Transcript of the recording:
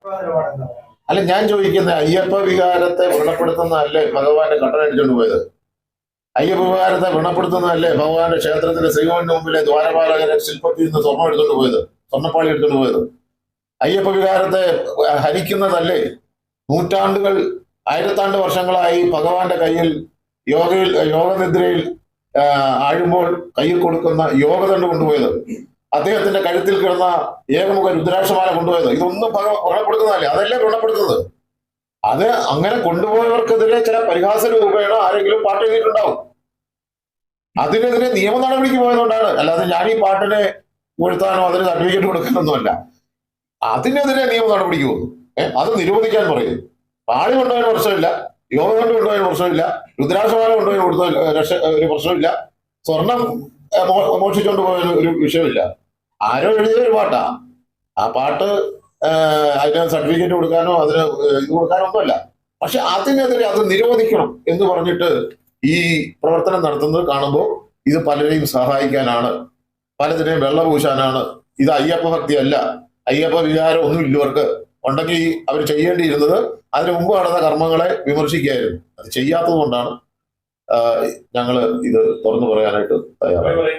അല്ല, ഞാൻ ചോദിക്കുന്ന അയ്യപ്പ വികാരത്തെ വ്രണപ്പെടുത്തുന്നതല്ലേ ഭഗവാന്റെ കട്ടൻ അടിച്ചുകൊണ്ട് പോയത്? അയ്യപ്പ വികാരത്തെ വ്രണപ്പെടുത്തുന്നതല്ലേ ഭഗവാന്റെ ക്ഷേത്രത്തിലെ ശ്രീകോവിലിന് മുമ്പിലെ ദ്വാരപാലകരെ ശില്പത്തിൽ നിന്ന് സ്വർണ്ണം എടുത്തുകൊണ്ട് പോയത്, സ്വർണ്ണപ്പാളി എടുത്തുകൊണ്ട് പോയത്? അയ്യപ്പ വികാരത്തെ ഹരിക്കുന്നതല്ലേ നൂറ്റാണ്ടുകൾ, ആയിരത്താണ്ട് വർഷങ്ങളായി ഭഗവാന്റെ കയ്യിൽ യോഗനിദ്രയിൽ ആഴുമ്പോൾ കയ്യിൽ കൊടുക്കുന്ന യോഗദണ്ഡ് കൊണ്ടുപോയത്, അദ്ദേഹത്തിന്റെ കഴുത്തിൽ കിടന്ന ഏകമുഖ രുദ്രാക്ഷമാല കൊണ്ടുപോയത്? ഇതൊന്നും വ്രണപ്പെടുത്തുന്നതല്ലേ? അതല്ലേ വ്രണപ്പെടുത്തുന്നത്? അത് അങ്ങനെ കൊണ്ടുപോയവർക്കെതിരെ ചില പരിഹാസ രൂപേണ ആരെങ്കിലും പാട്ട് എഴുതിയിട്ടുണ്ടാവും. അതിനെതിരെ നിയമ നടപടിക്ക് പോയതുകൊണ്ടാണ്. അല്ലാതെ ഞാൻ ഈ പാട്ടിനെ വീഴ്ത്താനോ അതിന് സർട്ടിഫിക്കറ്റ് കൊടുക്കാനൊന്നുമല്ല. അതിനെതിരെ നിയമ നടപടിക്ക് പോകുന്നു. അത് നിരോധിക്കാൻ പറയും. പാളി കൊണ്ടുപോയ പ്രശ്നമില്ല, യോഗം കൊണ്ട് കൊണ്ടുപോയ പ്രശ്നമില്ല, രുദ്രാക്ഷമാല കൊണ്ടുപോയി ഒരു പ്രശ്നമില്ല, സ്വർണം മോഷിച്ചുകൊണ്ട് പോയ ഒരു വിഷയമില്ല. ആരോ എഴുതിയ ഒരു പാട്ടാ. ആ പാട്ട് അതിന് സർട്ടിഫിക്കറ്റ് കൊടുക്കാനോ അതിന് ഇത് കൊടുക്കാനോ ഒന്നുമല്ല. പക്ഷെ അതിനെതിരെ അത് നിരോധിക്കണം എന്ന് പറഞ്ഞിട്ട് ഈ പ്രവർത്തനം നടത്തുന്നത് കാണുമ്പോൾ ഇത് പലരെയും സഹായിക്കാനാണ്, പലതിനെയും വെള്ളപൂശാനാണ്. ഇത് അയ്യപ്പ ഭക്തിയല്ല, അയ്യപ്പ വികാരം ഒന്നും ഇല്ലവർക്ക്. ഉണ്ടെങ്കിൽ അവർ ചെയ്യേണ്ടിയിരുന്നത് അതിനു മുമ്പ് നടന്ന കർമ്മങ്ങളെ വിമർശിക്കുകയായിരുന്നു. അത് ചെയ്യാത്തത് കൊണ്ടാണ് ഞങ്ങൾ ഇത് തുറന്നു പറയാനായിട്ട് തയ്യാറായത്.